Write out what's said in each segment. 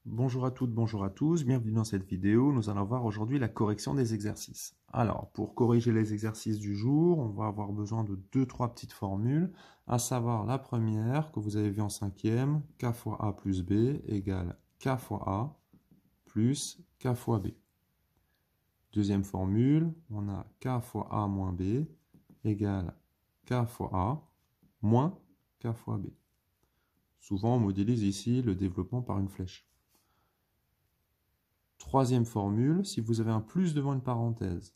Bonjour à toutes, bonjour à tous, bienvenue dans cette vidéo. Nous allons voir aujourd'hui la correction des exercices. Alors, pour corriger les exercices du jour, on va avoir besoin de 2-3 petites formules, à savoir la première que vous avez vue en cinquième, k fois a plus b égale k fois a plus k fois b. Deuxième formule, on a k fois a moins b égale k fois a moins k fois b. Souvent, on modélise ici le développement par une flèche. Troisième formule, si vous avez un plus devant une parenthèse,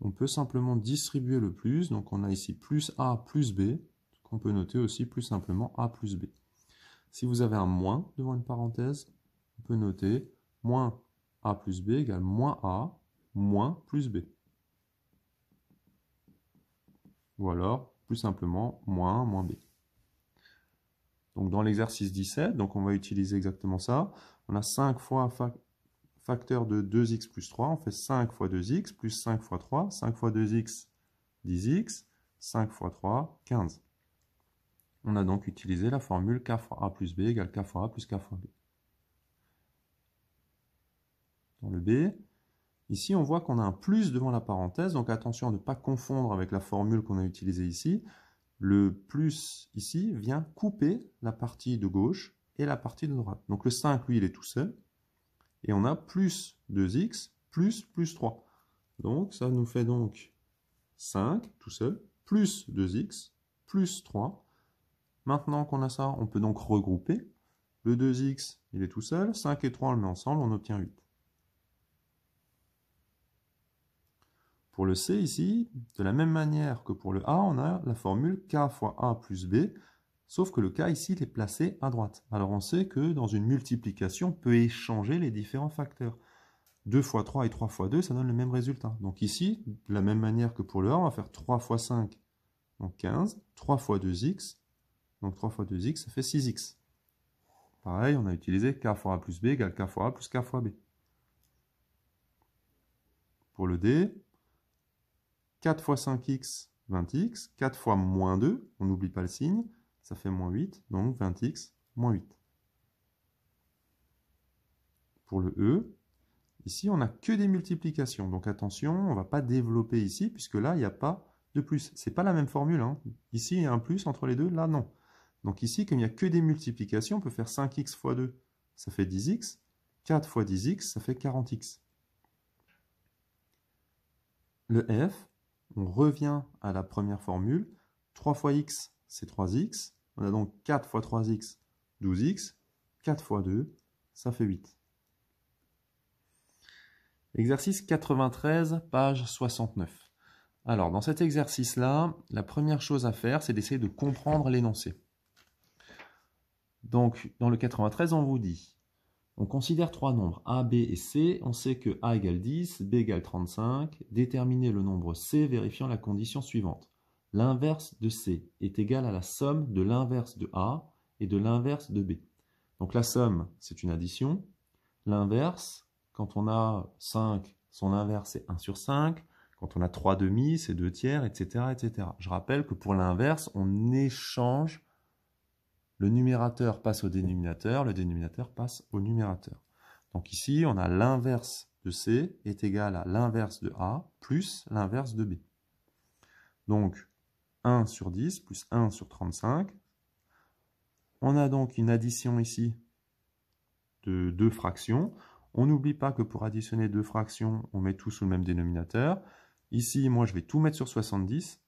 on peut simplement distribuer le plus. Donc on a ici plus a plus b, qu'on peut noter aussi plus simplement a plus b. Si vous avez un moins devant une parenthèse, on peut noter moins a plus b égale moins a moins plus b. Ou alors, plus simplement, moins a moins b. Donc dans l'exercice 17, donc on va utiliser exactement ça. On a 5 fois facteur de 2x plus 3, on fait 5 fois 2x plus 5 fois 3, 5 fois 2x, 10x, 5 fois 3, 15. On a donc utilisé la formule k fois a plus b égale k fois a plus k fois b. Dans le b, ici on voit qu'on a un plus devant la parenthèse, donc attention à ne pas confondre avec la formule qu'on a utilisée ici. Le plus ici vient couper la partie de gauche et la partie de droite. Donc le 5, lui, il est tout seul. Et on a plus 2x plus 3. Donc ça nous fait donc 5 tout seul, plus 2x, plus 3. Maintenant qu'on a ça, on peut donc regrouper. Le 2x, il est tout seul, 5 et 3, on le met ensemble, on obtient 8. Pour le C ici, de la même manière que pour le A, on a la formule k fois a plus b, sauf que le k ici, il est placé à droite. Alors on sait que dans une multiplication, on peut échanger les différents facteurs. 2 fois 3 et 3 fois 2, ça donne le même résultat. Donc ici, de la même manière que pour le A, on va faire 3 fois 5, donc 15, 3 fois 2x, donc 3 fois 2x, ça fait 6x. Pareil, on a utilisé k fois a plus b égale k fois a plus k fois b. Pour le D, 4 fois 5x, 20x, 4 fois moins 2, on n'oublie pas le signe, ça fait moins 8, donc 20x, moins 8. Pour le E, ici, on n'a que des multiplications. Donc attention, on ne va pas développer ici, puisque là, il n'y a pas de plus. Ce n'est pas la même formule. Hein. Ici, il y a un plus entre les deux. Là, non. Donc ici, comme il n'y a que des multiplications, on peut faire 5x fois 2, ça fait 10x. 4 fois 10x, ça fait 40x. Le F, on revient à la première formule. 3 fois x, c'est 3x. On a donc 4 fois 3x, 12x. 4 fois 2, ça fait 8. Exercice 93, page 69. Alors, dans cet exercice-là, la première chose à faire, c'est d'essayer de comprendre l'énoncé. Donc, dans le 93, on vous dit, on considère trois nombres, A, B et C. On sait que A égale 10, B égale 35. Déterminer le nombre C, vérifiant la condition suivante. L'inverse de C est égal à la somme de l'inverse de A et de l'inverse de B. Donc la somme, c'est une addition. L'inverse, quand on a 5, son inverse c'est 1 sur 5. Quand on a 3 demi, c'est 2 tiers, etc., etc. Je rappelle que pour l'inverse, on échange. Le numérateur passe au dénominateur, le dénominateur passe au numérateur. Donc ici, on a l'inverse de C est égal à l'inverse de A plus l'inverse de B. Donc 1 sur 10 plus 1 sur 35. On a donc une addition ici de deux fractions. On n'oublie pas que pour additionner deux fractions, on met tout sous le même dénominateur. Ici, moi, je vais tout mettre sur 70.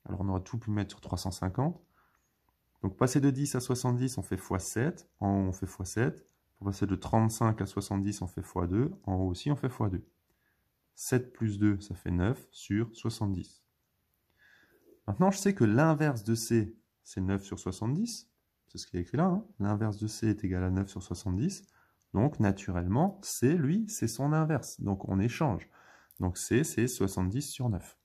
Alors, on aurait tout pu mettre sur 350. Donc, passer de 10 à 70, on fait x7. En haut, on fait x7. Pour passer de 35 à 70, on fait x2. En haut aussi, on fait x2. 7 plus 2, ça fait 9 sur 70. Maintenant, je sais que l'inverse de C, c'est 9 sur 70. C'est ce qui est écrit là. Hein. L'inverse de C est égal à 9 sur 70. Donc, naturellement, C, lui, c'est son inverse. Donc, on échange. Donc, C, c'est 70 sur 9.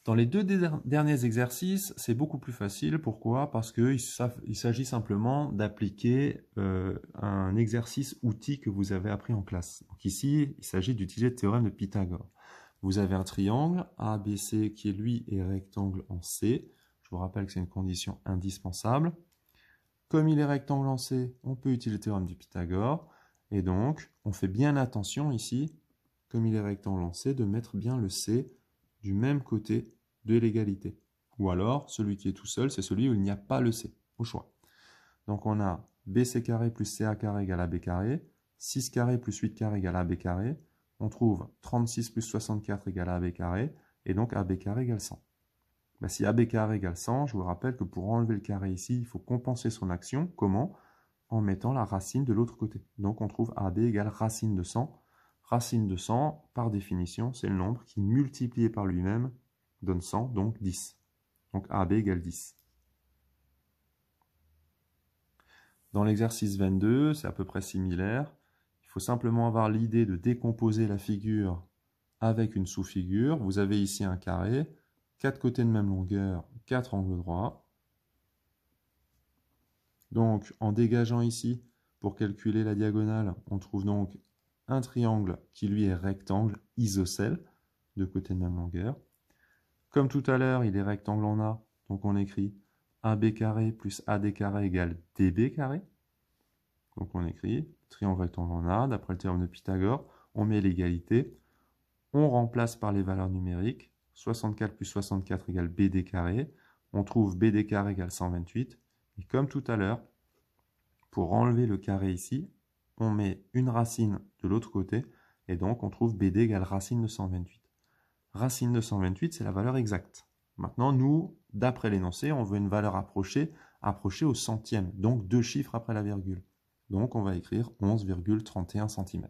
Dans les deux derniers exercices, c'est beaucoup plus facile. Pourquoi? Parce qu'il s'agit simplement d'appliquer un exercice outil que vous avez appris en classe. Donc ici, il s'agit d'utiliser le théorème de Pythagore. Vous avez un triangle ABC qui, lui, est rectangle en C. Je vous rappelle que c'est une condition indispensable. Comme il est rectangle en C, on peut utiliser le théorème de Pythagore. Et donc, on fait bien attention ici, comme il est rectangle en C, de mettre bien le C du même côté de l'égalité. Ou alors, celui qui est tout seul, c'est celui où il n'y a pas le C, au choix. Donc on a BC carré plus CA carré égale AB carré, 6 carré plus 8 carré égale AB carré. On trouve 36 plus 64 égale AB carré, et donc AB carré égale 100. Ben, si AB carré égale 100, je vous rappelle que pour enlever le carré ici, il faut compenser son action. Comment? En mettant la racine de l'autre côté. Donc on trouve AB égale racine de 100. Racine de 100, par définition, c'est le nombre qui, multiplié par lui-même, donne 100, donc 10. Donc AB égale 10. Dans l'exercice 22, c'est à peu près similaire. Il faut simplement avoir l'idée de décomposer la figure avec une sous-figure. Vous avez ici un carré, 4 côtés de même longueur, 4 angles droits. Donc, en dégageant ici, pour calculer la diagonale, on trouve donc un triangle qui, lui, est rectangle isocèle, de côtés de même longueur. Comme tout à l'heure, il est rectangle en A, donc on écrit AB carré plus AD carré égale DB carré. Donc on écrit triangle rectangle en A, d'après le théorème de Pythagore, on met l'égalité, on remplace par les valeurs numériques, 64 plus 64 égale BD carré, on trouve BD carré égale 128, et comme tout à l'heure, pour enlever le carré ici, on met une racine de l'autre côté, et donc on trouve BD égale racine de 128. Racine de 128, c'est la valeur exacte. Maintenant, nous, d'après l'énoncé, on veut une valeur approchée au centième, donc 2 chiffres après la virgule. Donc on va écrire 11,31 cm.